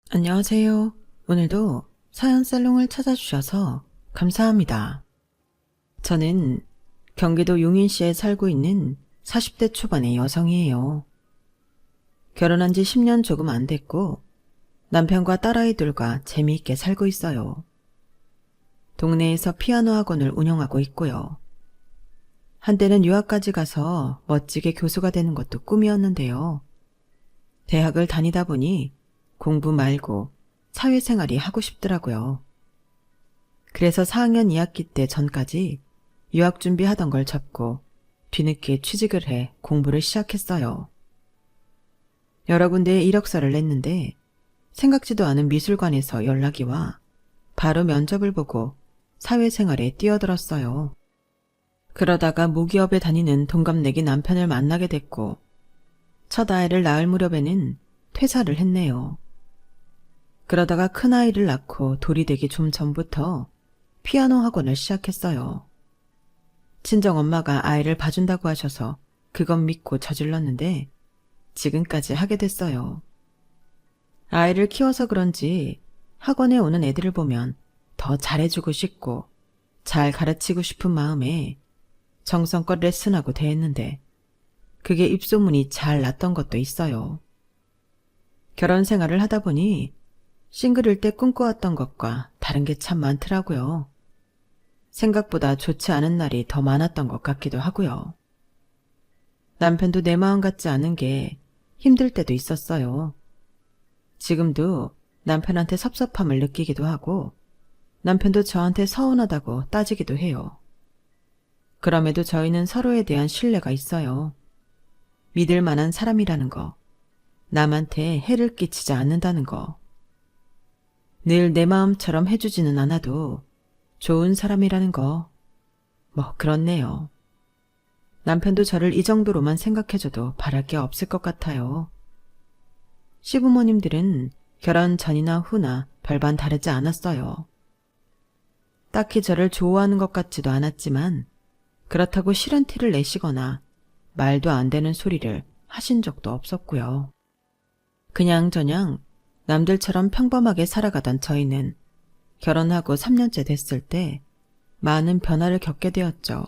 안녕하세요. 오늘도 사연 살롱을 찾아주셔서 감사합니다. 저는 경기도 용인시에 살고 있는 40대 초반의 여성이에요. 결혼한 지 10년 조금 안 됐고 남편과 딸아이들과 재미있게 살고 있어요. 동네에서 피아노 학원을 운영하고 있고요. 한때는 유학까지 가서 멋지게 교수가 되는 것도 꿈이었는데요. 대학을 다니다 보니 공부 말고 사회생활이 하고 싶더라고요. 그래서 4학년 2학기 때 전까지 유학 준비하던 걸 접고 뒤늦게 취직을 해 공부를 시작했어요. 여러 군데에 이력서를 냈는데 생각지도 않은 미술관에서 연락이 와 바로 면접을 보고 사회생활에 뛰어들었어요. 그러다가 모기업에 다니는 동갑내기 남편을 만나게 됐고 첫 아이를 낳을 무렵에는 퇴사를 했네요. 그러다가 큰아이를 낳고 돌이 되기 좀 전부터 피아노 학원을 시작했어요. 친정엄마가 아이를 봐준다고 하셔서 그것 믿고 저질렀는데 지금까지 하게 됐어요. 아이를 키워서 그런지 학원에 오는 애들을 보면 더 잘해주고 싶고 잘 가르치고 싶은 마음에 정성껏 레슨하고 대했는데 그게 입소문이 잘 났던 것도 있어요. 결혼 생활을 하다 보니 싱글일 때 꿈꿔왔던 것과 다른 게 참 많더라고요. 생각보다 좋지 않은 날이 더 많았던 것 같기도 하고요. 남편도 내 마음 같지 않은 게 힘들 때도 있었어요. 지금도 남편한테 섭섭함을 느끼기도 하고 남편도 저한테 서운하다고 따지기도 해요. 그럼에도 저희는 서로에 대한 신뢰가 있어요. 믿을 만한 사람이라는 거, 남한테 해를 끼치지 않는다는 거. 늘 내 마음처럼 해주지는 않아도 좋은 사람이라는 거, 뭐 그렇네요. 남편도 저를 이 정도로만 생각해줘도 바랄 게 없을 것 같아요. 시부모님들은 결혼 전이나 후나 별반 다르지 않았어요. 딱히 저를 좋아하는 것 같지도 않았지만 그렇다고 싫은 티를 내시거나 말도 안 되는 소리를 하신 적도 없었고요. 그냥저냥 남들처럼 평범하게 살아가던 저희는 결혼하고 3년째 됐을 때 많은 변화를 겪게 되었죠.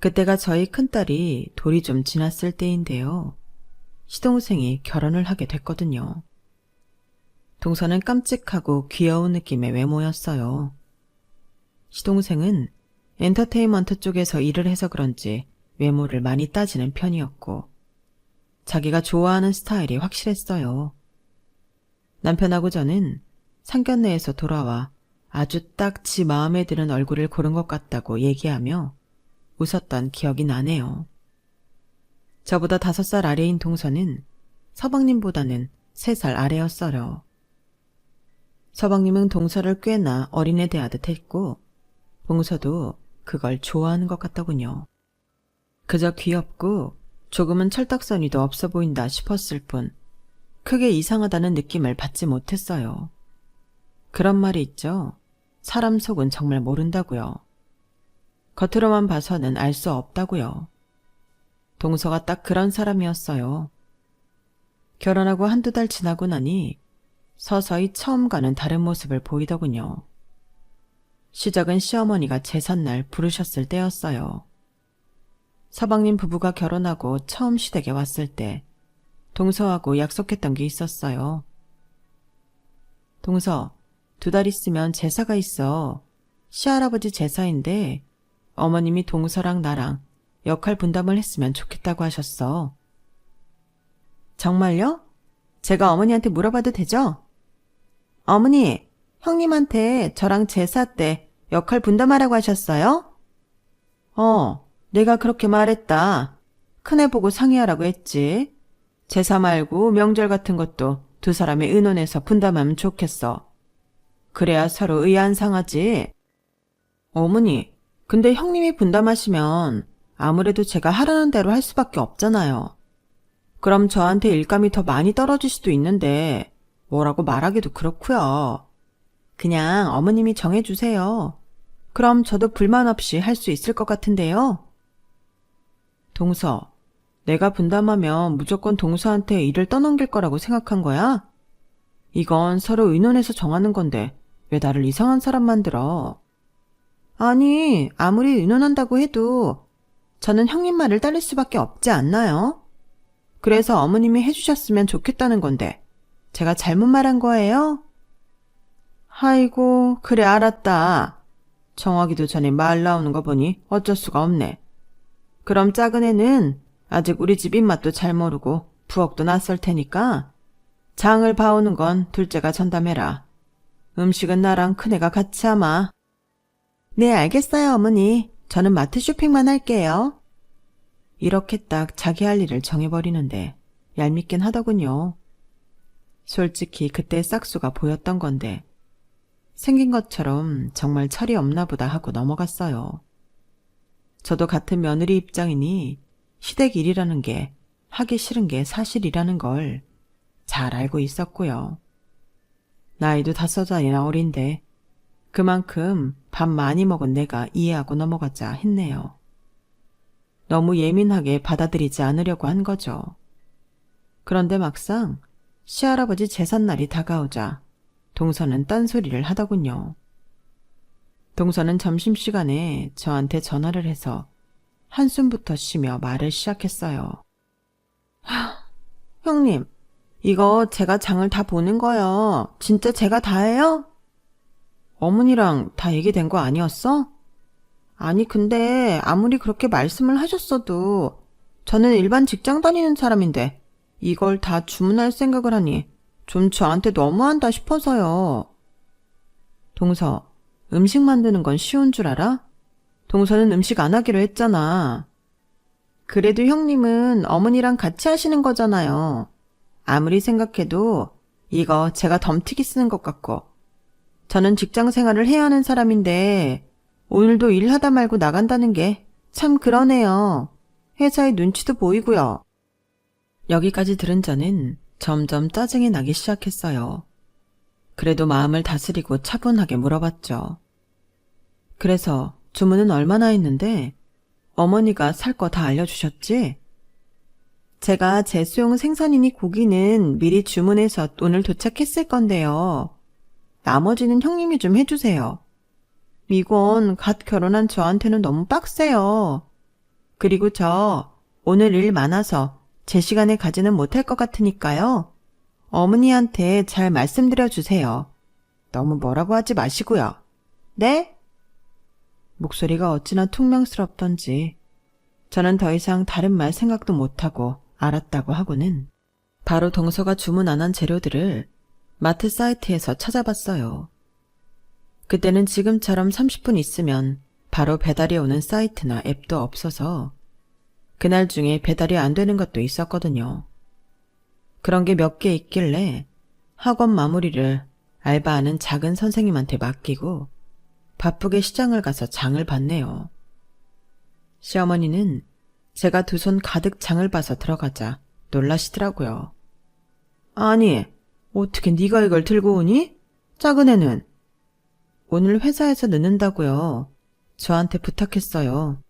그때가 저희 큰딸이 돌이 좀 지났을 때인데요. 시동생이 결혼을 하게 됐거든요. 동서는 깜찍하고 귀여운 느낌의 외모였어요. 시동생은 엔터테인먼트 쪽에서 일을 해서 그런지 외모를 많이 따지는 편이었고 자기가 좋아하는 스타일이 확실했어요. 남편하고 저는 상견례에서 돌아와 아주 딱 지 마음에 드는 얼굴을 고른 것 같다고 얘기하며 웃었던 기억이 나네요. 저보다 5살 아래인 동서는 서방님보다는 3살 아래였어요. 서방님은 동서를 꽤나 어린애 대하듯 했고 동서도 그걸 좋아하는 것 같더군요. 그저 귀엽고 조금은 철딱서니도 없어 보인다 싶었을 뿐 크게 이상하다는 느낌을 받지 못했어요. 그런 말이 있죠. 사람 속은 정말 모른다고요. 겉으로만 봐서는 알 수 없다고요. 동서가 딱 그런 사람이었어요. 결혼하고 1~2달 지나고 나니 서서히 처음과는 다른 모습을 보이더군요. 시작은 시어머니가 제삿날 부르셨을 때였어요. 서방님 부부가 결혼하고 처음 시댁에 왔을 때 동서하고 약속했던 게 있었어요. 동서, 2달 있으면 제사가 있어. 시할아버지 제사인데 어머님이 동서랑 나랑 역할 분담을 했으면 좋겠다고 하셨어. 정말요? 제가 어머니한테 물어봐도 되죠? 어머니, 형님한테 저랑 제사 때 역할 분담하라고 하셨어요? 내가 그렇게 말했다. 큰애 보고 상의하라고 했지. 제사 말고 명절 같은 것도 2사람이 의논해서 분담하면 좋겠어. 그래야 서로 의안상하지. 어머니, 근데 형님이 분담하시면 아무래도 제가 하라는 대로 할 수밖에 없잖아요. 그럼 저한테 일감이 더 많이 떨어질 수도 있는데 뭐라고 말하기도 그렇고요. 그냥 어머님이 정해주세요. 그럼 저도 불만 없이 할 수 있을 것 같은데요. 동서, 내가 분담하면 무조건 동서한테 일을 떠넘길 거라고 생각한 거야? 이건 서로 의논해서 정하는 건데 왜 나를 이상한 사람 만들어? 아니, 아무리 의논한다고 해도 저는 형님 말을 따를 수밖에 없지 않나요? 그래서 어머님이 해주셨으면 좋겠다는 건데 제가 잘못 말한 거예요? 아이고, 그래 알았다. 정하기도 전에 말 나오는 거 보니 어쩔 수가 없네. 그럼 작은 애는 아직 우리 집 입맛도 잘 모르고 부엌도 낯설 테니까 장을 봐오는 건 둘째가 전담해라. 음식은 나랑 큰애가 같이 하마. 네, 알겠어요, 어머니. 저는 마트 쇼핑만 할게요. 이렇게 딱 자기 할 일을 정해버리는데 얄밉긴 하더군요. 솔직히 그때 싹수가 보였던 건데 생긴 것처럼 정말 철이 없나 보다 하고 넘어갔어요. 저도 같은 며느리 입장이니 시댁 일이라는 게 하기 싫은 게 사실이라는 걸 잘 알고 있었고요. 나이도 5살이나 어린데 그만큼 밥 많이 먹은 내가 이해하고 넘어가자 했네요. 너무 예민하게 받아들이지 않으려고 한 거죠. 그런데 막상 시할아버지 제삿날이 다가오자 동서는 딴소리를 하더군요. 동서는 점심시간에 저한테 전화를 해서 한숨부터 쉬며 말을 시작했어요. 형님, 이거 제가 장을 다 보는 거요. 진짜 제가 다 해요? 어머니랑 다 얘기된 거 아니었어? 아니, 근데 아무리 그렇게 말씀을 하셨어도 저는 일반 직장 다니는 사람인데 이걸 다 주문할 생각을 하니 좀 저한테 너무한다 싶어서요. 동서, 음식 만드는 건 쉬운 줄 알아? 동서는 음식 안 하기로 했잖아. 그래도 형님은 어머니랑 같이 하시는 거잖아요. 아무리 생각해도 이거 제가 덤튀기 쓰는 것 같고 저는 직장 생활을 해야 하는 사람인데 오늘도 일하다 말고 나간다는 게 참 그러네요. 회사의 눈치도 보이고요. 여기까지 들은 저는 점점 짜증이 나기 시작했어요. 그래도 마음을 다스리고 차분하게 물어봤죠. 그래서 주문은 얼마나 했는데 어머니가 살 거 다 알려주셨지? 제가 제수용 생선이니 고기는 미리 주문해서 오늘 도착했을 건데요. 나머지는 형님이 좀 해주세요. 이건 갓 결혼한 저한테는 너무 빡세요. 그리고 저 오늘 일 많아서 제 시간에 가지는 못할 것 같으니까요. 어머니한테 잘 말씀드려 주세요. 너무 뭐라고 하지 마시고요. 네? 목소리가 어찌나 퉁명스럽던지 저는 더 이상 다른 말 생각도 못하고 알았다고 하고는 바로 동서가 주문 안 한 재료들을 마트 사이트에서 찾아봤어요. 그때는 지금처럼 30분 있으면 바로 배달이 오는 사이트나 앱도 없어서 그날 중에 배달이 안 되는 것도 있었거든요. 그런 게 몇 개 있길래 학원 마무리를 알바하는 작은 선생님한테 맡기고 바쁘게 시장을 가서 장을 봤네요. 시어머니는 제가 두 손 가득 장을 봐서 들어가자 놀라시더라고요. 아니, 어떻게 네가 이걸 들고 오니? 작은 애는? 오늘 회사에서 늦는다고요. 저한테 부탁했어요.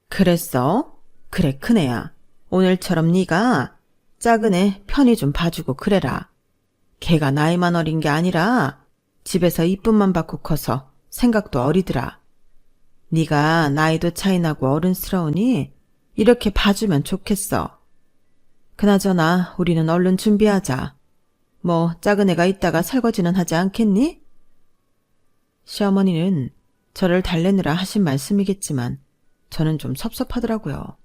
그랬어? 그래, 큰애야. 오늘처럼 네가 작은 애 편히 좀 봐주고 그래라. 걔가 나이만 어린 게 아니라 집에서 이쁨만 받고 커서 생각도 어리더라. 네가 나이도 차이나고 어른스러우니 이렇게 봐주면 좋겠어. 그나저나 우리는 얼른 준비하자. 뭐 작은 애가 있다가 설거지는 하지 않겠니? 시어머니는 저를 달래느라 하신 말씀이겠지만 저는 좀 섭섭하더라고요.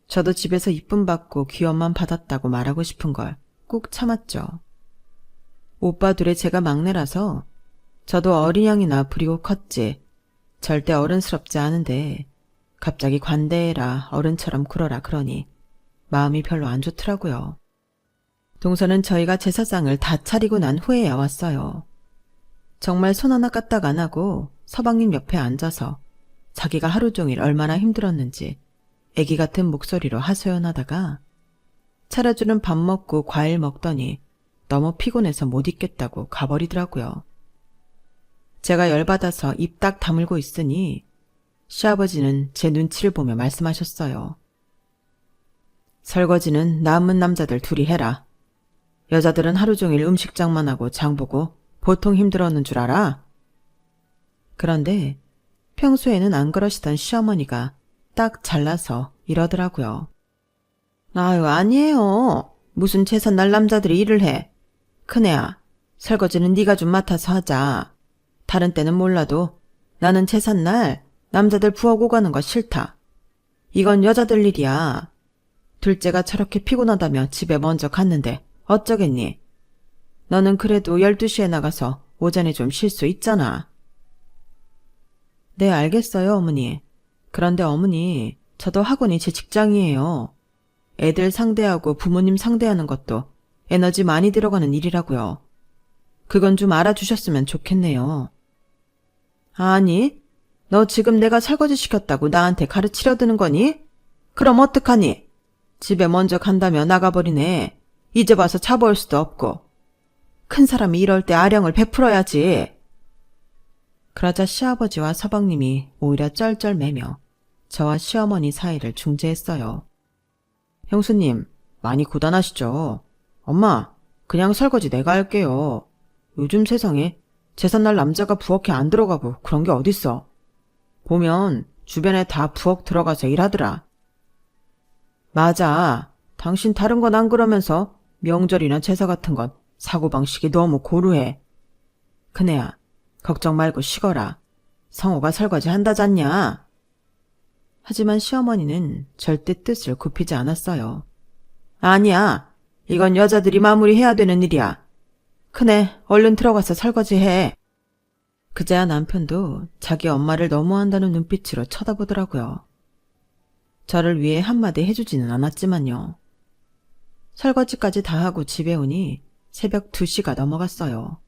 저도 집에서 이쁨 받고 귀여움만 받았다고 말하고 싶은 걸 꾹 참았죠. 오빠 둘에 제가 막내라서 저도 어린 양이나 부리고 컸지 절대 어른스럽지 않은데 갑자기 관대해라 어른처럼 굴어라 그러니 마음이 별로 안 좋더라고요. 동서는 저희가 제사상을 다 차리고 난 후에야 왔어요. 정말 손 하나 까딱 안 하고 서방님 옆에 앉아서 자기가 하루 종일 얼마나 힘들었는지 애기 같은 목소리로 하소연하다가 차려주는 밥 먹고 과일 먹더니 너무 피곤해서 못 있겠다고 가버리더라고요. 제가 열받아서 입 딱 다물고 있으니 시아버지는 제 눈치를 보며 말씀하셨어요. 설거지는 남은 남자들 둘이 해라. 여자들은 하루 종일 음식장만 하고 장보고 보통 힘들었는 줄 알아? 그런데 평소에는 안 그러시던 시어머니가 딱 잘라서 이러더라고요. 아유, 아니에요. 무슨 제삿날 남자들이 일을 해. 큰애야, 설거지는 네가 좀 맡아서 하자. 다른 때는 몰라도 나는 제삿날 남자들 부엌 오가는 거 싫다. 이건 여자들 일이야. 둘째가 저렇게 피곤하다며 집에 먼저 갔는데 어쩌겠니? 너는 그래도 12시에 나가서 오전에 좀 쉴 수 있잖아. 네, 알겠어요, 어머니. 그런데 어머니, 저도 학원이 제 직장이에요. 애들 상대하고 부모님 상대하는 것도 에너지 많이 들어가는 일이라고요. 그건 좀 알아주셨으면 좋겠네요. 아니, 너 지금 내가 설거지 시켰다고 나한테 가르치려 드는 거니? 그럼 어떡하니? 집에 먼저 간다며 나가버리네. 이제 와서 차볼 수도 없고. 큰 사람이 이럴 때 아령을 베풀어야지. 그러자 시아버지와 서방님이 오히려 쩔쩔매며 저와 시어머니 사이를 중재했어요. 형수님, 많이 고단하시죠? 엄마, 그냥 설거지 내가 할게요. 요즘 세상에 제삿날 남자가 부엌에 안 들어가고 그런 게 어딨어. 보면 주변에 다 부엌 들어가서 일하더라. 맞아. 당신 다른 건 안 그러면서 명절이나 제사 같은 건 사고방식이 너무 고루해. 큰애야, 걱정 말고 쉬거라. 성호가 설거지 한다잖냐. 하지만 시어머니는 절대 뜻을 굽히지 않았어요. 아니야. 이건 여자들이 마무리해야 되는 일이야. 큰애, 얼른 들어가서 설거지해. 그제야 남편도 자기 엄마를 너무한다는 눈빛으로 쳐다보더라고요. 저를 위해 한마디 해주지는 않았지만요. 설거지까지 다 하고 집에 오니 새벽 2시가 넘어갔어요.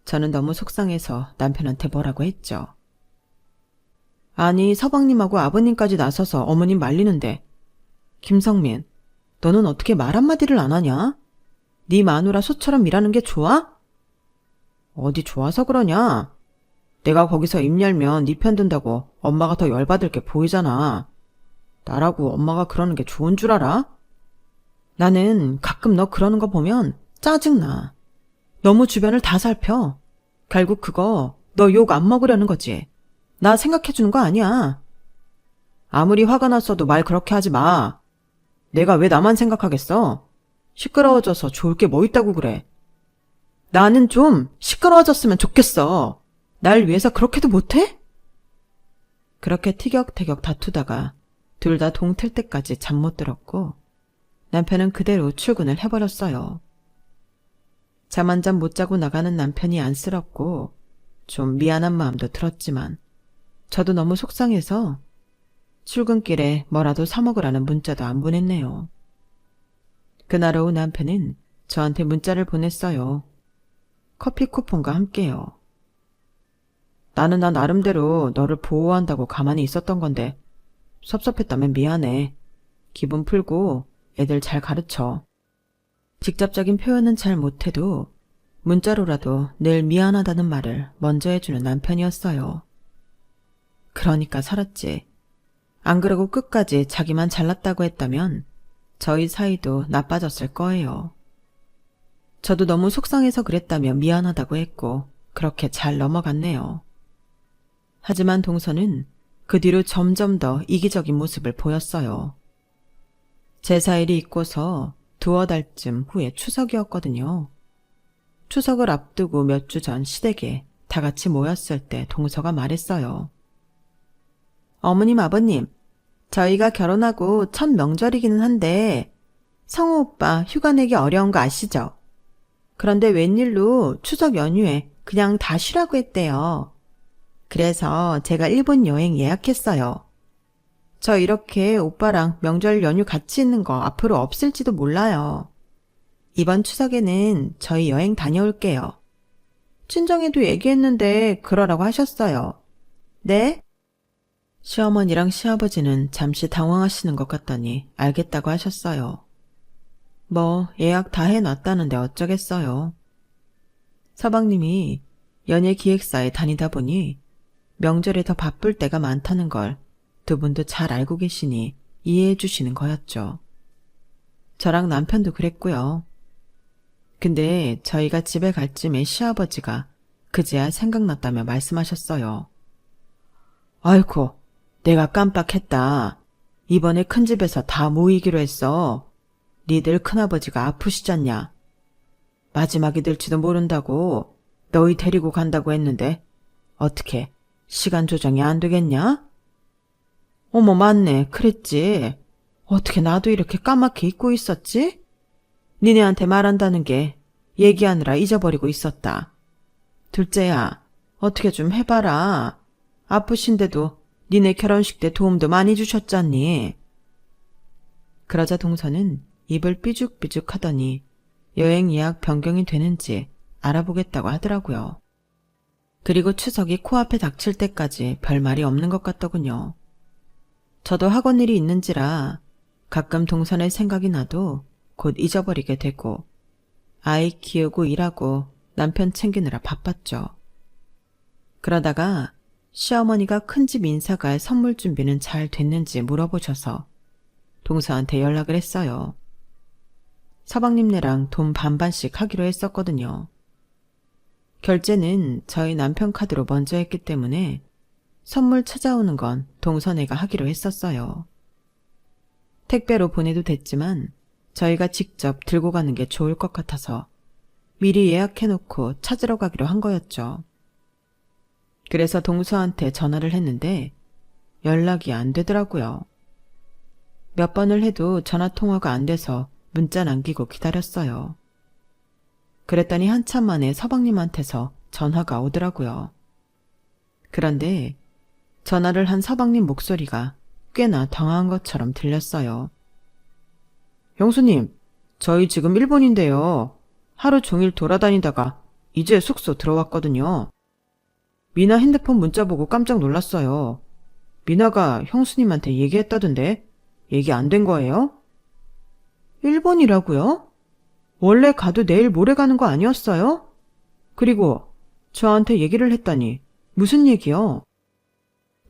저는 너무 속상해서 남편한테 뭐라고 했죠. 아니, 서방님하고 아버님까지 나서서 어머님 말리는데 김성민, 너는 어떻게 말 한마디를 안 하냐? 네 마누라 소처럼 일하는 게 좋아? 어디 좋아서 그러냐? 내가 거기서 입 열면 네 편 든다고 엄마가 더 열받을 게 보이잖아. 나라고 엄마가 그러는 게 좋은 줄 알아? 나는 가끔 너 그러는 거 보면 짜증나. 너무 주변을 다 살펴. 결국 그거 너 욕 안 먹으려는 거지. 나 생각해주는 거 아니야. 아무리 화가 났어도 말 그렇게 하지 마. 내가 왜 나만 생각하겠어? 시끄러워져서 좋을 게 뭐 있다고 그래. 나는 좀 시끄러워졌으면 좋겠어. 날 위해서 그렇게도 못해? 그렇게 티격태격 다투다가 둘 다 동틀 때까지 잠 못 들었고 남편은 그대로 출근을 해버렸어요. 잠 한 잠 못 자고 나가는 남편이 안쓰럽고 좀 미안한 마음도 들었지만 저도 너무 속상해서 출근길에 뭐라도 사 먹으라는 문자도 안 보냈네요. 그날 오후 남편은 저한테 문자를 보냈어요. 커피 쿠폰과 함께요. 나는 나 나름대로 너를 보호한다고 가만히 있었던 건데 섭섭했다면 미안해. 기분 풀고 애들 잘 가르쳐. 직접적인 표현은 잘 못해도 문자로라도 늘 미안하다는 말을 먼저 해주는 남편이었어요. 그러니까 살았지. 안 그러고 끝까지 자기만 잘났다고 했다면 저희 사이도 나빠졌을 거예요. 저도 너무 속상해서 그랬다며 미안하다고 했고 그렇게 잘 넘어갔네요. 하지만 동서는 그 뒤로 점점 더 이기적인 모습을 보였어요. 제사일이 있고서 두어 달쯤 후에 추석이었거든요. 추석을 앞두고 몇 주 전 시댁에 다 같이 모였을 때 동서가 말했어요. 어머님, 아버님, 저희가 결혼하고 첫 명절이기는 한데 성우 오빠 휴가 내기 어려운 거 아시죠? 그런데 웬일로 추석 연휴에 그냥 다 쉬라고 했대요. 그래서 제가 일본 여행 예약했어요. 저 이렇게 오빠랑 명절 연휴 같이 있는 거 앞으로 없을지도 몰라요. 이번 추석에는 저희 여행 다녀올게요. 친정에도 얘기했는데 그러라고 하셨어요. 네? 시어머니랑 시아버지는 잠시 당황하시는 것 같더니 알겠다고 하셨어요. 뭐 예약 다 해놨다는데 어쩌겠어요. 서방님이 연예기획사에 다니다 보니 명절에 더 바쁠 때가 많다는 걸 두 분도 잘 알고 계시니 이해해 주시는 거였죠. 저랑 남편도 그랬고요. 근데 저희가 집에 갈 쯤에 시아버지가 그제야 생각났다며 말씀하셨어요. 아이고, 내가 깜빡했다. 이번에 큰 집에서 다 모이기로 했어. 니들 큰아버지가 아프시잖냐. 마지막이 될지도 모른다고 너희 데리고 간다고 했는데 어떻게 시간 조정이 안 되겠냐? 어머, 맞네. 그랬지. 어떻게 나도 이렇게 까맣게 잊고 있었지? 니네한테 말한다는 게 얘기하느라 잊어버리고 있었다. 둘째야, 어떻게 좀 해봐라. 아프신데도 니네 결혼식 때 도움도 많이 주셨잖니. 그러자 동서는 입을 삐죽삐죽 하더니 여행 예약 변경이 되는지 알아보겠다고 하더라고요. 그리고 추석이 코앞에 닥칠 때까지 별 말이 없는 것 같더군요. 저도 학원 일이 있는지라 가끔 동선의 생각이 나도 곧 잊어버리게 되고 아이 키우고 일하고 남편 챙기느라 바빴죠. 그러다가 시어머니가 큰집 인사갈 선물 준비는 잘 됐는지 물어보셔서 동서한테 연락을 했어요. 서방님네랑 돈 반반씩 하기로 했었거든요. 결제는 저희 남편 카드로 먼저 했기 때문에 선물 찾아오는 건 동서네가 하기로 했었어요. 택배로 보내도 됐지만 저희가 직접 들고 가는 게 좋을 것 같아서 미리 예약해놓고 찾으러 가기로 한 거였죠. 그래서 동서한테 전화를 했는데 연락이 안 되더라고요. 몇 번을 해도 전화통화가 안 돼서 문자 남기고 기다렸어요. 그랬더니 한참 만에 서방님한테서 전화가 오더라고요. 그런데 전화를 한 서방님 목소리가 꽤나 당황한 것처럼 들렸어요. 형수님, 저희 지금 일본인데요. 하루 종일 돌아다니다가 이제 숙소 들어왔거든요. 미나 핸드폰 문자 보고 깜짝 놀랐어요. 미나가 형수님한테 얘기했다던데 얘기 안 된 거예요? 일본이라고요? 원래 가도 내일 모레 가는 거 아니었어요? 그리고 저한테 얘기를 했다니 무슨 얘기요?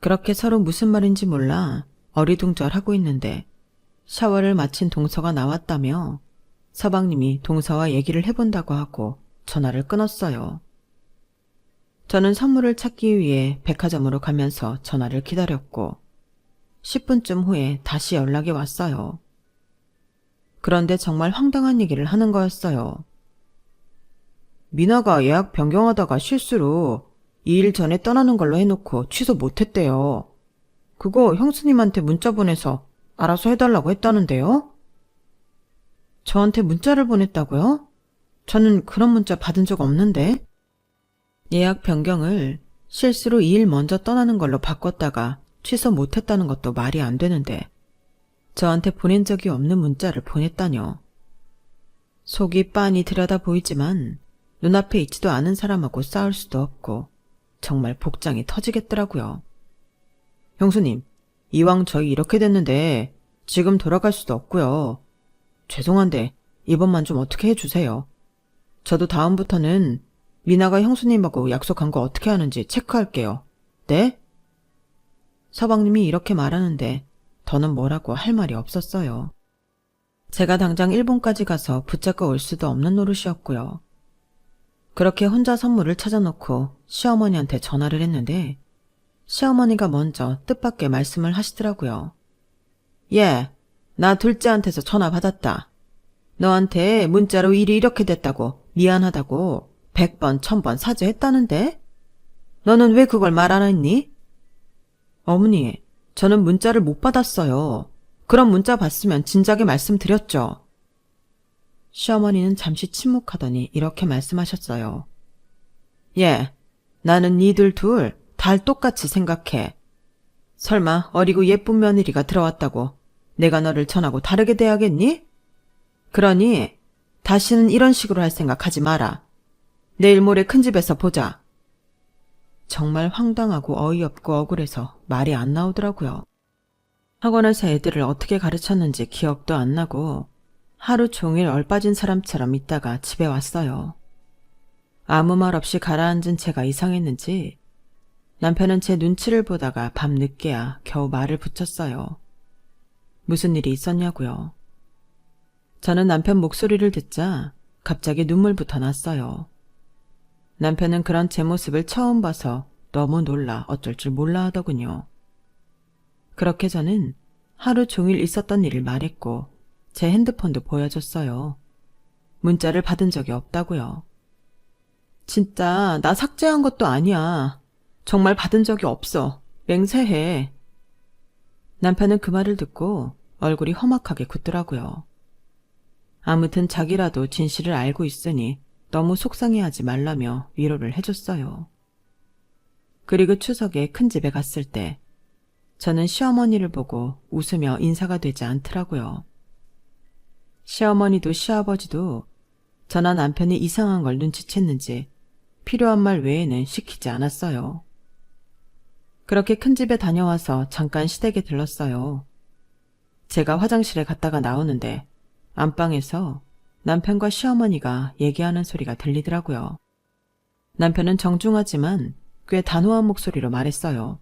그렇게 서로 무슨 말인지 몰라 어리둥절하고 있는데 샤워를 마친 동서가 나왔다며 서방님이 동서와 얘기를 해본다고 하고 전화를 끊었어요. 저는 선물을 찾기 위해 백화점으로 가면서 전화를 기다렸고 10분쯤 후에 다시 연락이 왔어요. 그런데 정말 황당한 얘기를 하는 거였어요. 미나가 예약 변경하다가 실수로 2일 전에 떠나는 걸로 해놓고 취소 못했대요. 그거 형수님한테 문자 보내서 알아서 해달라고 했다는데요? 저한테 문자를 보냈다고요? 저는 그런 문자 받은 적 없는데. 예약 변경을 실수로 2일 먼저 떠나는 걸로 바꿨다가 취소 못했다는 것도 말이 안 되는데 저한테 보낸 적이 없는 문자를 보냈다뇨. 속이 빤히 들여다 보이지만 눈앞에 있지도 않은 사람하고 싸울 수도 없고 정말 복장이 터지겠더라고요. 형수님, 이왕 저희 이렇게 됐는데 지금 돌아갈 수도 없고요. 죄송한데 이번만 좀 어떻게 해주세요. 저도 다음부터는 미나가 형수님하고 약속한 거 어떻게 하는지 체크할게요. 네? 서방님이 이렇게 말하는데 더는 뭐라고 할 말이 없었어요. 제가 당장 일본까지 가서 붙잡고 올 수도 없는 노릇이었고요. 그렇게 혼자 선물을 찾아놓고 시어머니한테 전화를 했는데 시어머니가 먼저 뜻밖의 말씀을 하시더라고요. 예, 나 둘째한테서 전화 받았다. 너한테 문자로 일이 이렇게 됐다고 미안하다고 100번 1000번 사죄했다는데? 너는 왜 그걸 말 안 했니? 어머니, 저는 문자를 못 받았어요. 그런 문자 봤으면 진작에 말씀드렸죠. 시어머니는 잠시 침묵하더니 이렇게 말씀하셨어요. 예, 나는 니들 둘 다 똑같이 생각해. 설마 어리고 예쁜 며느리가 들어왔다고 내가 너를 전하고 다르게 대하겠니? 그러니 다시는 이런 식으로 할 생각 하지 마라. 내일 모레 큰 집에서 보자. 정말 황당하고 어이없고 억울해서 말이 안 나오더라고요. 학원에서 애들을 어떻게 가르쳤는지 기억도 안 나고 하루 종일 얼빠진 사람처럼 있다가 집에 왔어요. 아무 말 없이 가라앉은 채가 이상했는지 남편은 제 눈치를 보다가 밤늦게야 겨우 말을 붙였어요. 무슨 일이 있었냐고요. 저는 남편 목소리를 듣자 갑자기 눈물부터 났어요. 남편은 그런 제 모습을 처음 봐서 너무 놀라 어쩔 줄 몰라 하더군요. 그렇게 저는 하루 종일 있었던 일을 말했고 제 핸드폰도 보여줬어요. 문자를 받은 적이 없다고요. 진짜 나 삭제한 것도 아니야. 정말 받은 적이 없어. 맹세해. 남편은 그 말을 듣고 얼굴이 험악하게 굳더라고요. 아무튼 자기라도 진실을 알고 있으니 너무 속상해하지 말라며 위로를 해줬어요. 그리고 추석에 큰 집에 갔을 때 저는 시어머니를 보고 웃으며 인사가 되지 않더라고요. 시어머니도 시아버지도 저나 남편이 이상한 걸 눈치챘는지 필요한 말 외에는 시키지 않았어요. 그렇게 큰 집에 다녀와서 잠깐 시댁에 들렀어요. 제가 화장실에 갔다가 나오는데 안방에서 남편과 시어머니가 얘기하는 소리가 들리더라고요. 남편은 정중하지만 꽤 단호한 목소리로 말했어요.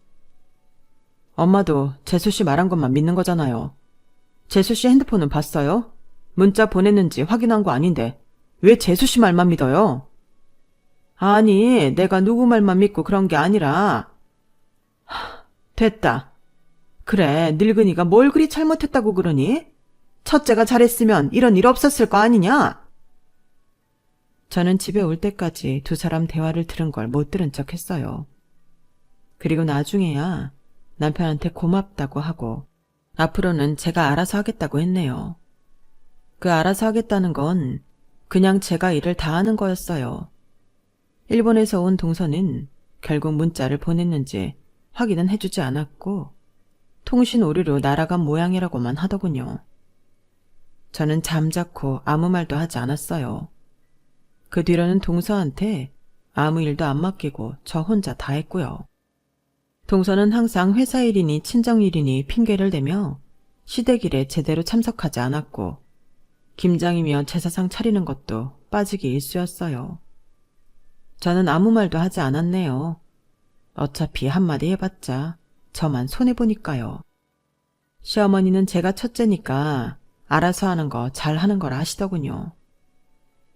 엄마도 재수 씨 말한 것만 믿는 거잖아요. 재수 씨 핸드폰은 봤어요? 문자 보냈는지 확인한 거 아닌데 왜 재수 씨 말만 믿어요? 아니, 내가 누구 말만 믿고 그런 게 아니라. 됐다. 그래, 늙은이가 뭘 그리 잘못했다고 그러니? 첫째가 잘했으면 이런 일 없었을 거 아니냐? 저는 집에 올 때까지 두 사람 대화를 들은 걸 못 들은 척 했어요. 그리고 나중에야 남편한테 고맙다고 하고 앞으로는 제가 알아서 하겠다고 했네요. 그 알아서 하겠다는 건 그냥 제가 일을 다 하는 거였어요. 일본에서 온 동서는 결국 문자를 보냈는지 확인은 해주지 않았고 통신 오류로 날아간 모양이라고만 하더군요. 저는 잠자코 아무 말도 하지 않았어요. 그 뒤로는 동서한테 아무 일도 안 맡기고 저 혼자 다 했고요. 동서는 항상 회사 일이니 친정 일이니 핑계를 대며 시댁일에 제대로 참석하지 않았고 김장이며 제사상 차리는 것도 빠지기 일쑤였어요. 저는 아무 말도 하지 않았네요. 어차피 한마디 해봤자 저만 손해보니까요. 시어머니는 제가 첫째니까 알아서 하는 거 잘하는 거라 하시더군요.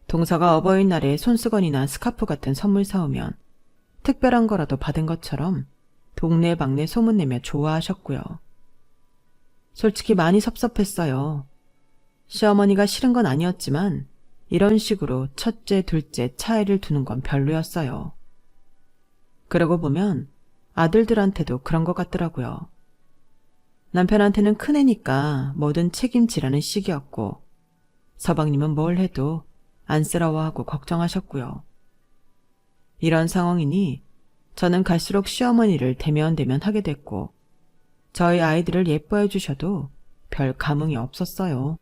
동서가 어버이날에 손수건이나 스카프 같은 선물 사오면 특별한 거라도 받은 것처럼 동네방네 소문내며 좋아하셨고요. 솔직히 많이 섭섭했어요. 시어머니가 싫은 건 아니었지만 이런 식으로 첫째, 둘째 차이를 두는 건 별로였어요. 그러고 보면 아들들한테도 그런 것 같더라고요. 남편한테는 큰애니까 뭐든 책임지라는 식이었고 서방님은 뭘 해도 안쓰러워하고 걱정하셨고요. 이런 상황이니 저는 갈수록 시어머니를 대면대면 하게 됐고 저희 아이들을 예뻐해 주셔도 별 감흥이 없었어요.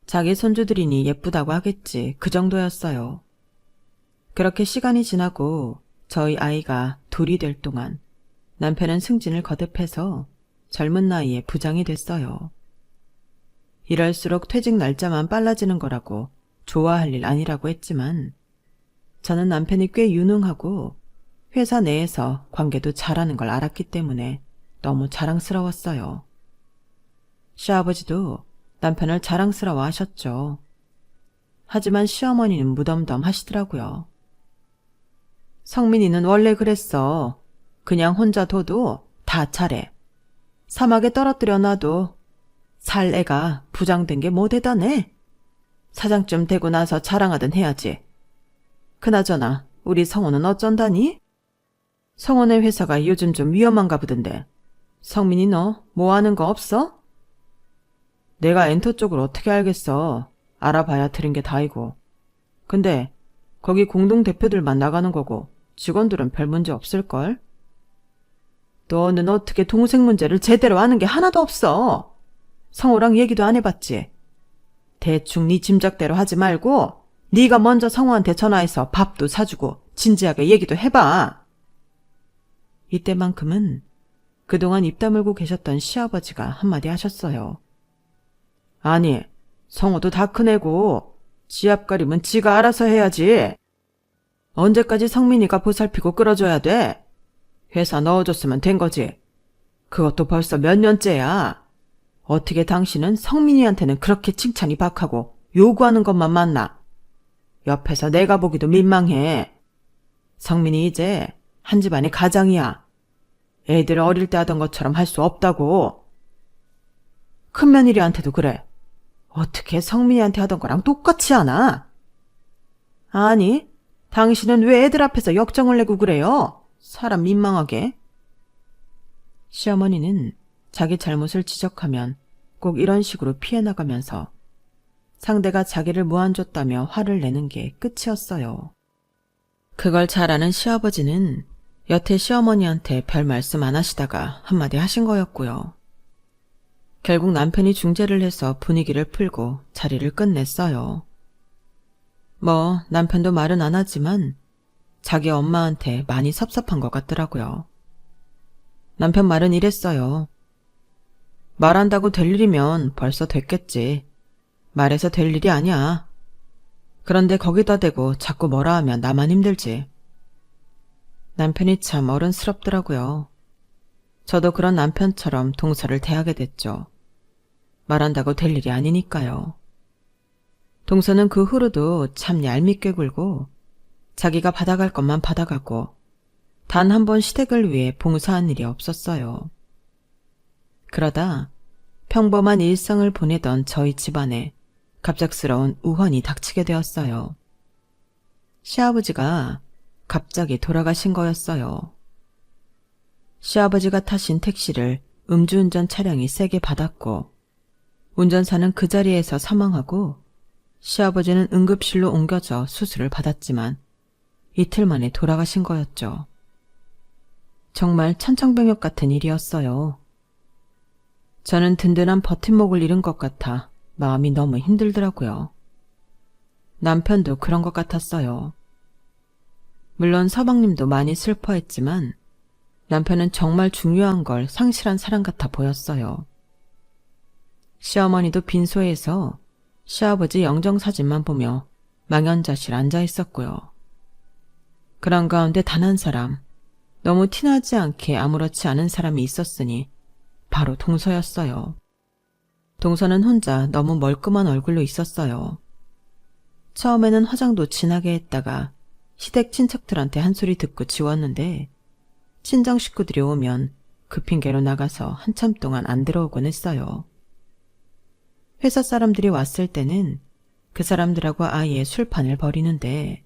자기 손주들이니 예쁘다고 하겠지 그 정도였어요. 그렇게 시간이 지나고 저희 아이가 둘이 될 동안 남편은 승진을 거듭해서 젊은 나이에 부장이 됐어요. 이럴수록 퇴직 날짜만 빨라지는 거라고 좋아할 일 아니라고 했지만 저는 남편이 꽤 유능하고 회사 내에서 관계도 잘하는 걸 알았기 때문에 너무 자랑스러웠어요. 시아버지도 남편을 자랑스러워 하셨죠. 하지만 시어머니는 무덤덤 하시더라고요. 성민이는 원래 그랬어. 그냥 혼자 둬도 다 잘해. 사막에 떨어뜨려 놔도 살 애가 부장된 게 뭐 대단해. 사장쯤 되고 나서 자랑하든 해야지. 그나저나 우리 성호는 어쩐다니? 성호네 회사가 요즘 좀 위험한가 보던데. 성민이 너 뭐 하는 거 없어? 내가 엔터 쪽을 어떻게 알겠어. 알아봐야 들은 게 다이고. 근데 거기 공동대표들만 나가는 거고 직원들은 별 문제 없을걸? 너는 어떻게 동생 문제를 제대로 아는 게 하나도 없어. 성호랑 얘기도 안 해봤지. 대충 네 짐작대로 하지 말고 네가 먼저 성호한테 전화해서 밥도 사주고 진지하게 얘기도 해봐. 이때만큼은 그동안 입 다물고 계셨던 시아버지가 한마디 하셨어요. 아니, 성호도 다 큰애고 지 앞가림은 지가 알아서 해야지. 언제까지 성민이가 보살피고 끌어줘야 돼? 회사 넣어줬으면 된 거지. 그것도 벌써 몇 년째야. 어떻게 당신은 성민이한테는 그렇게 칭찬이 박하고 요구하는 것만 맞나? 옆에서 내가 보기도 민망해. 성민이 이제 한 집안의 가장이야. 애들 어릴 때 하던 것처럼 할 수 없다고. 큰며느리한테도 그래. 어떻게 성민이한테 하던 거랑 똑같이 하나? 아니, 당신은 왜 애들 앞에서 역정을 내고 그래요? 사람 민망하게. 시어머니는 자기 잘못을 지적하면 꼭 이런 식으로 피해 나가면서 상대가 자기를 무안줬다며 화를 내는 게 끝이었어요. 그걸 잘 아는 시아버지는 여태 시어머니한테 별 말씀 안 하시다가 한마디 하신 거였고요. 결국 남편이 중재를 해서 분위기를 풀고 자리를 끝냈어요. 뭐 남편도 말은 안 하지만 자기 엄마한테 많이 섭섭한 것 같더라고요. 남편 말은 이랬어요. 말한다고 될 일이면 벌써 됐겠지. 말해서 될 일이 아니야. 그런데 거기다 대고 자꾸 뭐라 하면 나만 힘들지. 남편이 참 어른스럽더라고요. 저도 그런 남편처럼 동서를 대하게 됐죠. 말한다고 될 일이 아니니까요. 동서는 그 후로도 참 얄밉게 굴고 자기가 받아갈 것만 받아가고 단 한 번 시댁을 위해 봉사한 일이 없었어요. 그러다 평범한 일상을 보내던 저희 집안에 갑작스러운 우환이 닥치게 되었어요. 시아버지가 갑자기 돌아가신 거였어요. 시아버지가 타신 택시를 음주운전 차량이 세게 받았고 운전사는 그 자리에서 사망하고 시아버지는 응급실로 옮겨져 수술을 받았지만 이틀 만에 돌아가신 거였죠. 정말 천청병역 같은 일이었어요. 저는 든든한 버팀목을 잃은 것 같아 마음이 너무 힘들더라고요. 남편도 그런 것 같았어요. 물론 서방님도 많이 슬퍼했지만 남편은 정말 중요한 걸 상실한 사람 같아 보였어요. 시어머니도 빈소에서 시아버지 영정사진만 보며 망연자실 앉아 있었고요. 그런 가운데 단 한 사람, 너무 티나지 않게 아무렇지 않은 사람이 있었으니 바로 동서였어요. 동서는 혼자 너무 멀끔한 얼굴로 있었어요. 처음에는 화장도 진하게 했다가 시댁 친척들한테 한 소리 듣고 지웠는데 친정 식구들이 오면 그 핑계로 나가서 한참 동안 안 들어오곤 했어요. 회사 사람들이 왔을 때는 그 사람들하고 아예 술판을 벌이는데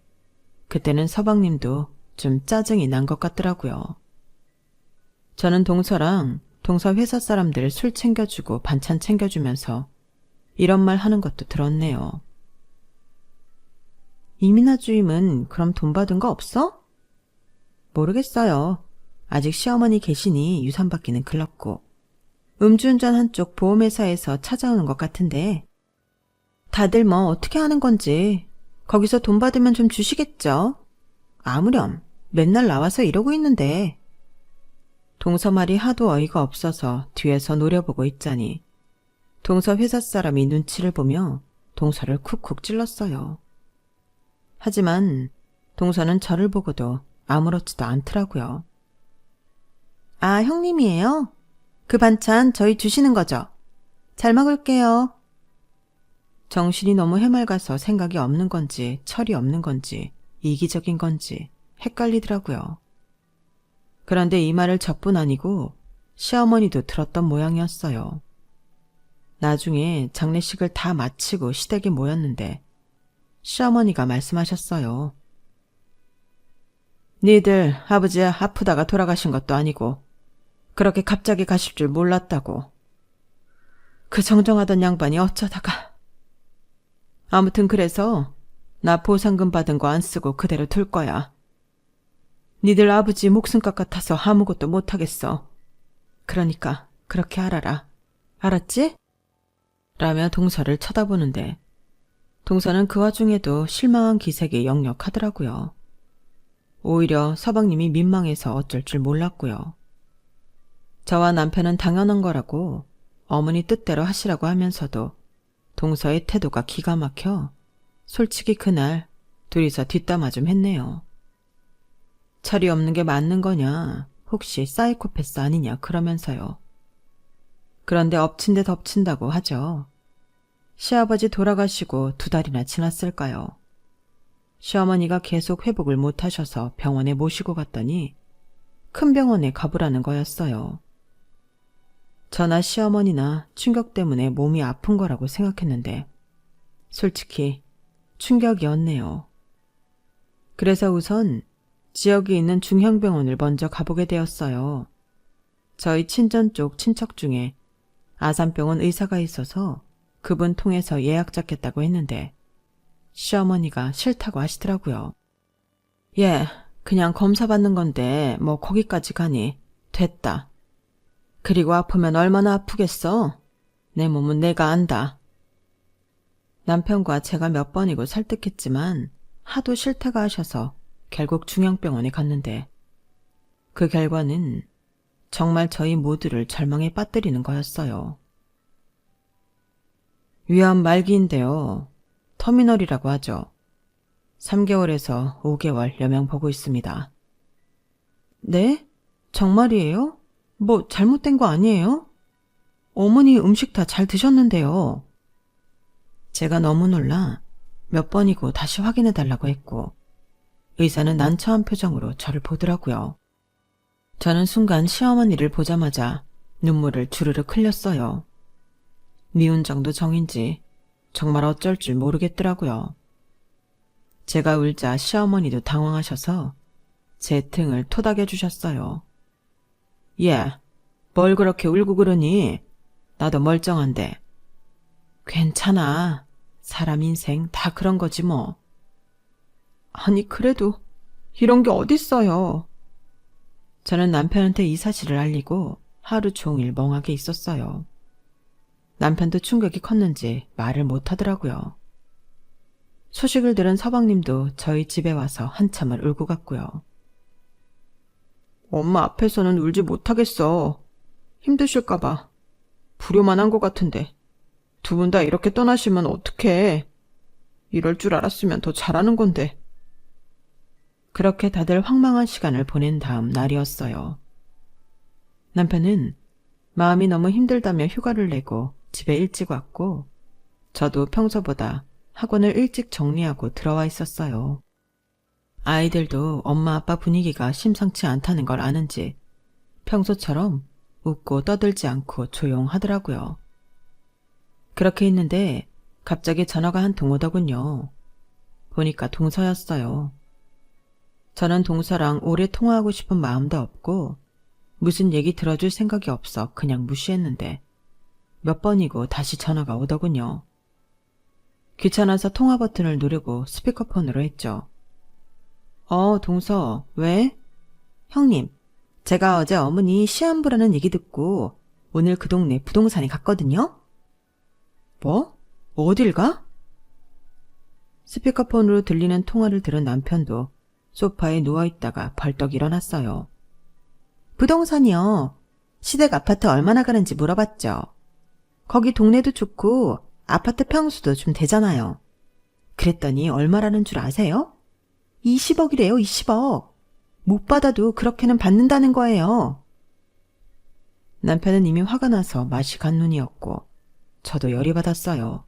그때는 서방님도 좀 짜증이 난 것 같더라고요. 저는 동서랑 동서 회사 사람들 술 챙겨주고 반찬 챙겨주면서 이런 말 하는 것도 들었네요. 이민아 주임은 그럼 돈 받은 거 없어? 모르겠어요. 아직 시어머니 계시니 유산 받기는 글렀고 음주운전 한쪽 보험회사에서 찾아오는 것 같은데 다들 뭐 어떻게 하는 건지 거기서 돈 받으면 좀 주시겠죠? 아무렴 맨날 나와서 이러고 있는데. 동서 말이 하도 어이가 없어서 뒤에서 노려보고 있자니 동서 회사 사람이 눈치를 보며 동서를 쿡쿡 찔렀어요. 하지만 동서는 저를 보고도 아무렇지도 않더라고요. 아, 형님이에요? 그 반찬 저희 주시는 거죠? 잘 먹을게요. 정신이 너무 해맑아서 생각이 없는 건지 철이 없는 건지 이기적인 건지 헷갈리더라고요. 그런데 이 말을 저뿐 아니고 시어머니도 들었던 모양이었어요. 나중에 장례식을 다 마치고 시댁에 모였는데 시어머니가 말씀하셨어요. 니들 아버지 아프다가 돌아가신 것도 아니고 그렇게 갑자기 가실 줄 몰랐다고. 그 정정하던 양반이 어쩌다가. 아무튼 그래서 나 보상금 받은 거 안 쓰고 그대로 둘 거야. 니들 아버지 목숨값 같아서 아무것도 못하겠어. 그러니까 그렇게 알아라. 알았지? 라며 동서를 쳐다보는데 동서는 그 와중에도 실망한 기색이 역력하더라고요. 오히려 서방님이 민망해서 어쩔 줄 몰랐고요. 저와 남편은 당연한 거라고 어머니 뜻대로 하시라고 하면서도 동서의 태도가 기가 막혀 솔직히 그날 둘이서 뒷담화 좀 했네요. 철이 없는 게 맞는 거냐, 혹시 사이코패스 아니냐 그러면서요. 그런데 엎친 데 덮친다고 하죠. 시아버지 돌아가시고 2달이나 지났을까요. 시어머니가 계속 회복을 못하셔서 병원에 모시고 갔더니 큰 병원에 가보라는 거였어요. 저나 시어머니나 충격 때문에 몸이 아픈 거라고 생각했는데 솔직히 충격이었네요. 그래서 우선 지역에 있는 중형병원을 먼저 가보게 되었어요. 저희 친전 쪽 친척 중에 아산병원 의사가 있어서 그분 통해서 예약 잡겠다고 했는데 시어머니가 싫다고 하시더라고요. 예, 그냥 검사 받는 건데 뭐 거기까지 가니 됐다. 그리고 아프면 얼마나 아프겠어? 내 몸은 내가 안다. 남편과 제가 몇 번이고 설득했지만 하도 싫다고 하셔서 결국 중형병원에 갔는데 그 결과는 정말 저희 모두를 절망에 빠뜨리는 거였어요. 위암 말기인데요. 터미널이라고 하죠. 3개월에서 5개월 여명 보고 있습니다. 네? 정말이에요? 뭐 잘못된 거 아니에요? 어머니 음식 다 잘 드셨는데요. 제가 너무 놀라 몇 번이고 다시 확인해 달라고 했고 의사는 난처한 표정으로 저를 보더라고요. 저는 순간 시어머니를 보자마자 눈물을 주르륵 흘렸어요. 미운 정도 정인지 정말 어쩔 줄 모르겠더라고요. 제가 울자 시어머니도 당황하셔서 제 등을 토닥여 주셨어요. 예, 뭘 그렇게 울고 그러니? 나도 멀쩡한데. 괜찮아. 사람 인생 다 그런 거지 뭐. 아니 그래도 이런 게 어딨어요. 저는 남편한테 이 사실을 알리고 하루 종일 멍하게 있었어요. 남편도 충격이 컸는지 말을 못하더라고요. 소식을 들은 서방님도 저희 집에 와서 한참을 울고 갔고요. 엄마 앞에서는 울지 못하겠어. 힘드실까봐. 불효만 한 것 같은데. 두 분 다 이렇게 떠나시면 어떡해. 이럴 줄 알았으면 더 잘하는 건데. 그렇게 다들 황망한 시간을 보낸 다음 날이었어요. 남편은 마음이 너무 힘들다며 휴가를 내고 집에 일찍 왔고 저도 평소보다 학원을 일찍 정리하고 들어와 있었어요. 아이들도 엄마 아빠 분위기가 심상치 않다는 걸 아는지 평소처럼 웃고 떠들지 않고 조용하더라고요. 그렇게 있는데 갑자기 전화가 한 통 오더군요. 보니까 동서였어요. 저는 동서랑 오래 통화하고 싶은 마음도 없고 무슨 얘기 들어줄 생각이 없어 그냥 무시했는데 몇 번이고 다시 전화가 오더군요. 귀찮아서 통화 버튼을 누르고 스피커폰으로 했죠. 동서, 왜? 형님, 제가 어제 어머니 시험 보라는 얘기 듣고 오늘 그 동네 부동산에 갔거든요? 뭐? 어딜 가? 스피커폰으로 들리는 통화를 들은 남편도 소파에 누워있다가 벌떡 일어났어요. 부동산이요. 시댁 아파트 얼마나 가는지 물어봤죠. 거기 동네도 좋고 아파트 평수도 좀 되잖아요. 그랬더니 얼마라는 줄 아세요? 20억이래요, 20억. 못 받아도 그렇게는 받는다는 거예요. 남편은 이미 화가 나서 맛이 간 눈이었고 저도 열이 받았어요.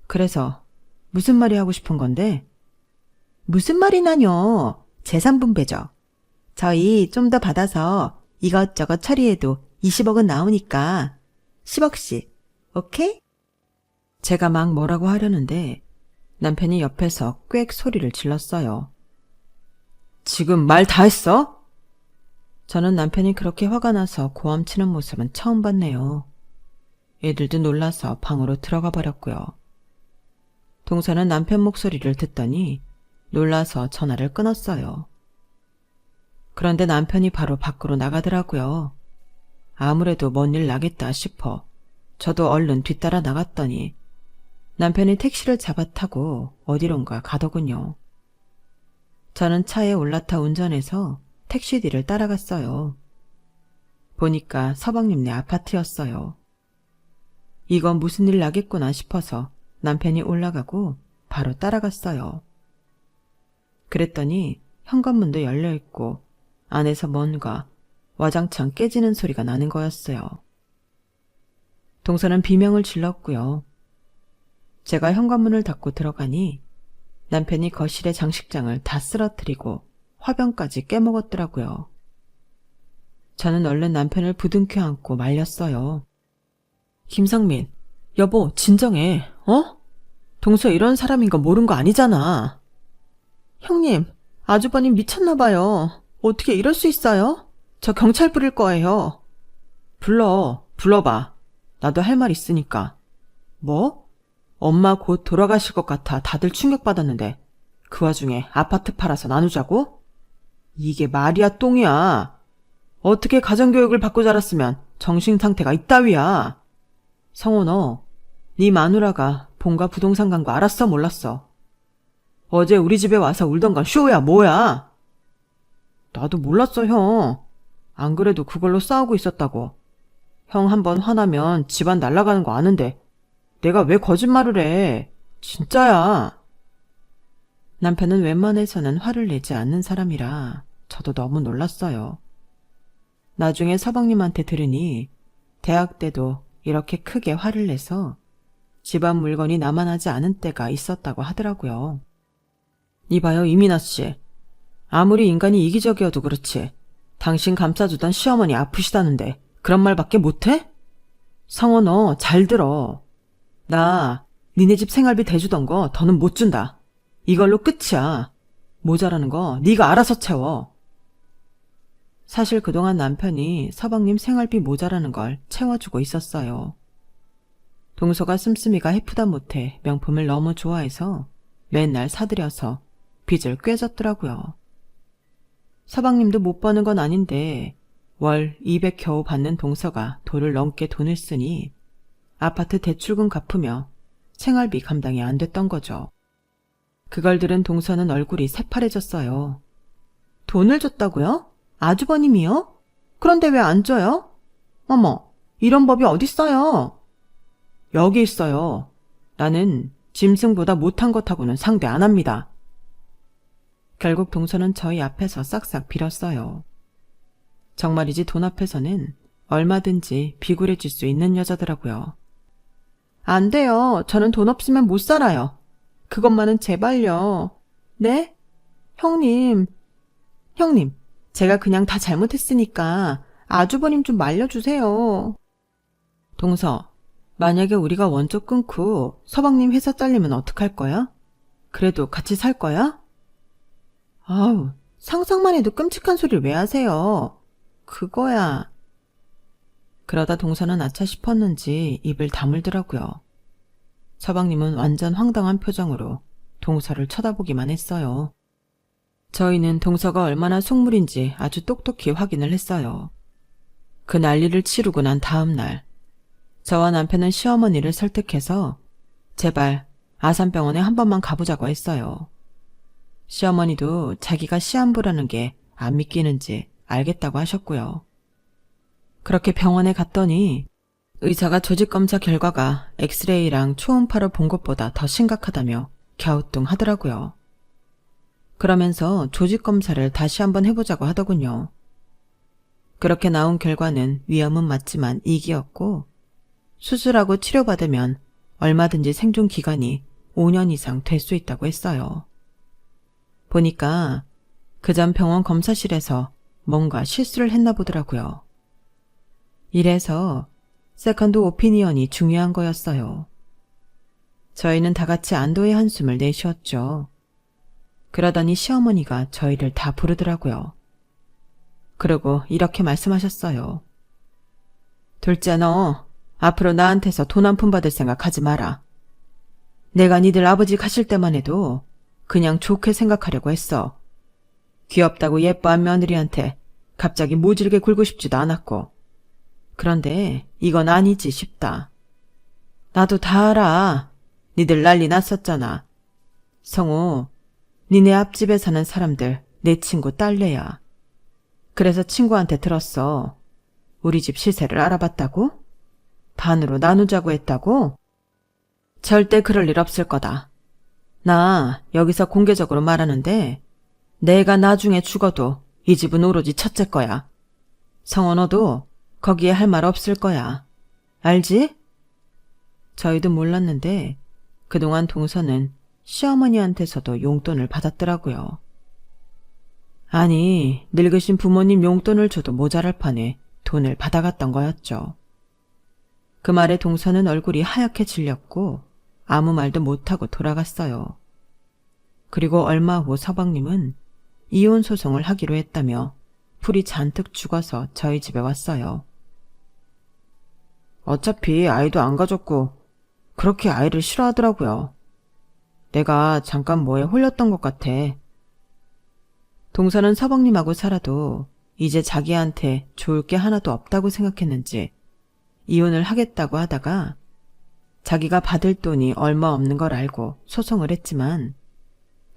그래서 무슨 말이 하고 싶은 건데? 무슨 말이나뇨. 재산분배죠. 저희 좀 더 받아서 이것저것 처리해도 20억은 나오니까 10억씩. 오케이? 제가 막 뭐라고 하려는데 남편이 옆에서 꽥 소리를 질렀어요. 지금 말 다 했어? 저는 남편이 그렇게 화가 나서 고함치는 모습은 처음 봤네요. 애들도 놀라서 방으로 들어가 버렸고요. 동서는 남편 목소리를 듣더니 놀라서 전화를 끊었어요. 그런데 남편이 바로 밖으로 나가더라고요. 아무래도 뭔 일 나겠다 싶어 저도 얼른 뒤따라 나갔더니 남편이 택시를 잡아 타고 어디론가 가더군요. 저는 차에 올라타 운전해서 택시 뒤를 따라갔어요. 보니까 서방님네 아파트였어요. 이건 무슨 일 나겠구나 싶어서 남편이 올라가고 바로 따라갔어요. 그랬더니 현관문도 열려있고 안에서 뭔가 와장창 깨지는 소리가 나는 거였어요. 동서는 비명을 질렀고요. 제가 현관문을 닫고 들어가니 남편이 거실의 장식장을 다 쓰러뜨리고 화병까지 깨먹었더라고요. 저는 얼른 남편을 부둥켜 안고 말렸어요. 김상민, 여보, 진정해, 어? 동서 이런 사람인 거 모른 거 아니잖아. 형님, 아주버님 미쳤나봐요. 어떻게 이럴 수 있어요? 저 경찰 부를 거예요. 불러봐. 나도 할 말 있으니까. 뭐? 엄마 곧 돌아가실 것 같아 다들 충격받았는데 그 와중에 아파트 팔아서 나누자고? 이게 말이야 똥이야. 어떻게 가정교육을 받고 자랐으면 정신상태가 이따위야. 성호 너, 네 마누라가 본가 부동산 간 거 알았어 몰랐어? 어제 우리 집에 와서 울던 건 쇼야 뭐야? 나도 몰랐어 형. 안 그래도 그걸로 싸우고 있었다고. 형 한번 화나면 집안 날아가는 거 아는데 내가 왜 거짓말을 해. 진짜야. 남편은 웬만해서는 화를 내지 않는 사람이라 저도 너무 놀랐어요. 나중에 서방님한테 들으니 대학 때도 이렇게 크게 화를 내서 집안 물건이 남아나지 않은 때가 있었다고 하더라고요. 이봐요 이민아 씨. 아무리 인간이 이기적이어도 그렇지 당신 감싸주던 시어머니 아프시다는데 그런 말밖에 못해? 성호 너 잘 들어. 나 니네 집 생활비 대주던 거 더는 못 준다. 이걸로 끝이야. 모자라는 거 네가 알아서 채워. 사실 그동안 남편이 서방님 생활비 모자라는 걸 채워주고 있었어요. 동서가 씀씀이가 해프다 못해 명품을 너무 좋아해서 맨날 사들여서 빚을 꿰졌더라고요. 서방님도 못 버는 건 아닌데 월 200 겨우 받는 동서가 돌을 넘게 돈을 쓰니 아파트 대출금 갚으며 생활비 감당이 안 됐던 거죠. 그걸 들은 동서는 얼굴이 새파래졌어요. 돈을 줬다고요? 아주버님이요? 그런데 왜 안 줘요? 어머, 이런 법이 어딨어요? 여기 있어요. 나는 짐승보다 못한 것하고는 상대 안 합니다. 결국 동서는 저희 앞에서 싹싹 빌었어요. 정말이지 돈 앞에서는 얼마든지 비굴해질 수 있는 여자더라고요. 안 돼요. 저는 돈 없으면 못 살아요. 그것만은 제발요. 네? 형님, 제가 그냥 다 잘못했으니까 아주버님 좀 말려주세요. 동서, 만약에 우리가 원조 끊고 서방님 회사 잘리면 어떡할 거야? 그래도 같이 살 거야? 아우, 상상만 해도 끔찍한 소리를 왜 하세요? 그거야. 그러다 동서는 아차 싶었는지 입을 다물더라고요. 서방님은 완전 황당한 표정으로 동서를 쳐다보기만 했어요. 저희는 동서가 얼마나 속물인지 아주 똑똑히 확인을 했어요. 그 난리를 치르고 난 다음 날, 저와 남편은 시어머니를 설득해서 제발 아산병원에 한 번만 가보자고 했어요. 시어머니도 자기가 시한부라는 게 안 믿기는지 알겠다고 하셨고요. 그렇게 병원에 갔더니 의사가 조직검사 결과가 엑스레이랑 초음파로 본 것보다 더 심각하다며 갸우뚱하더라고요. 그러면서 조직검사를 다시 한번 해보자고 하더군요. 그렇게 나온 결과는 위험은 맞지만 이기였고 수술하고 치료받으면 얼마든지 생존 기간이 5년 이상 될 수 있다고 했어요. 보니까 그전 병원 검사실에서 뭔가 실수를 했나 보더라고요. 이래서 세컨드 오피니언이 중요한 거였어요. 저희는 다 같이 안도의 한숨을 내쉬었죠. 그러더니 시어머니가 저희를 다 부르더라고요. 그리고 이렇게 말씀하셨어요. 둘째 너 앞으로 나한테서 돈 한 푼 받을 생각 하지 마라. 내가 니들 아버지 가실 때만 해도 그냥 좋게 생각하려고 했어. 귀엽다고 예뻐한 며느리한테 갑자기 모질게 굴고 싶지도 않았고. 그런데 이건 아니지 싶다. 나도 다 알아. 니들 난리 났었잖아. 성우, 니네 앞집에 사는 사람들 내 친구 딸내야. 그래서 친구한테 들었어. 우리 집 시세를 알아봤다고? 반으로 나누자고 했다고? 절대 그럴 일 없을 거다. 나 여기서 공개적으로 말하는데 내가 나중에 죽어도 이 집은 오로지 첫째 거야. 성호 너도 거기에 할 말 없을 거야. 알지? 저희도 몰랐는데 그동안 동서는 시어머니한테서도 용돈을 받았더라고요. 아니, 늙으신 부모님 용돈을 줘도 모자랄 판에 돈을 받아갔던 거였죠. 그 말에 동서는 얼굴이 하얗게 질렸고 아무 말도 못하고 돌아갔어요. 그리고 얼마 후 서방님은 이혼 소송을 하기로 했다며 풀이 잔뜩 죽어서 저희 집에 왔어요. 어차피 아이도 안 가졌고 그렇게 아이를 싫어하더라고요. 내가 잠깐 뭐에 홀렸던 것 같아. 동서는 서방님하고 살아도 이제 자기한테 좋을 게 하나도 없다고 생각했는지 이혼을 하겠다고 하다가 자기가 받을 돈이 얼마 없는 걸 알고 소송을 했지만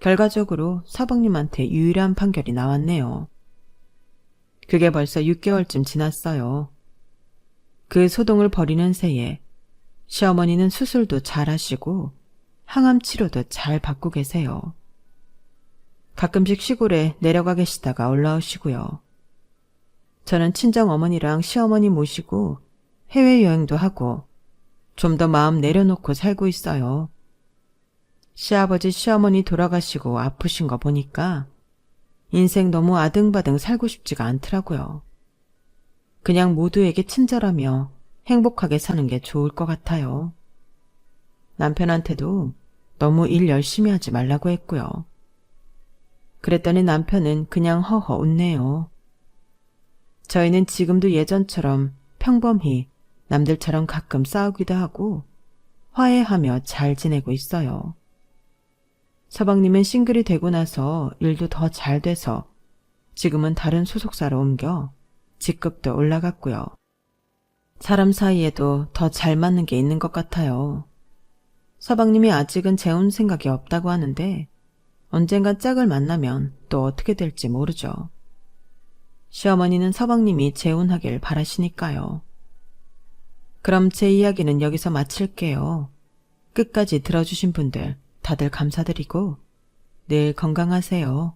결과적으로 서방님한테 유일한 판결이 나왔네요. 그게 벌써 6개월쯤 지났어요. 그 소동을 벌이는 새에 시어머니는 수술도 잘 하시고 항암 치료도 잘 받고 계세요. 가끔씩 시골에 내려가 계시다가 올라오시고요. 저는 친정 어머니랑 시어머니 모시고 해외여행도 하고 좀 더 마음 내려놓고 살고 있어요. 시아버지 시어머니 돌아가시고 아프신 거 보니까 인생 너무 아등바등 살고 싶지가 않더라고요. 그냥 모두에게 친절하며 행복하게 사는 게 좋을 것 같아요. 남편한테도 너무 일 열심히 하지 말라고 했고요. 그랬더니 남편은 그냥 허허 웃네요. 저희는 지금도 예전처럼 평범히 남들처럼 가끔 싸우기도 하고 화해하며 잘 지내고 있어요. 서방님은 싱글이 되고 나서 일도 더 잘 돼서 지금은 다른 소속사로 옮겨 직급도 올라갔고요. 사람 사이에도 더 잘 맞는 게 있는 것 같아요. 서방님이 아직은 재혼 생각이 없다고 하는데 언젠간 짝을 만나면 또 어떻게 될지 모르죠. 시어머니는 서방님이 재혼하길 바라시니까요. 그럼 제 이야기는 여기서 마칠게요. 끝까지 들어주신 분들 다들 감사드리고 늘 건강하세요.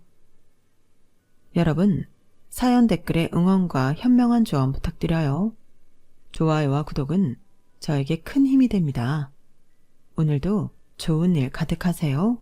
여러분, 사연 댓글에 응원과 현명한 조언 부탁드려요. 좋아요와 구독은 저에게 큰 힘이 됩니다. 오늘도 좋은 일 가득하세요.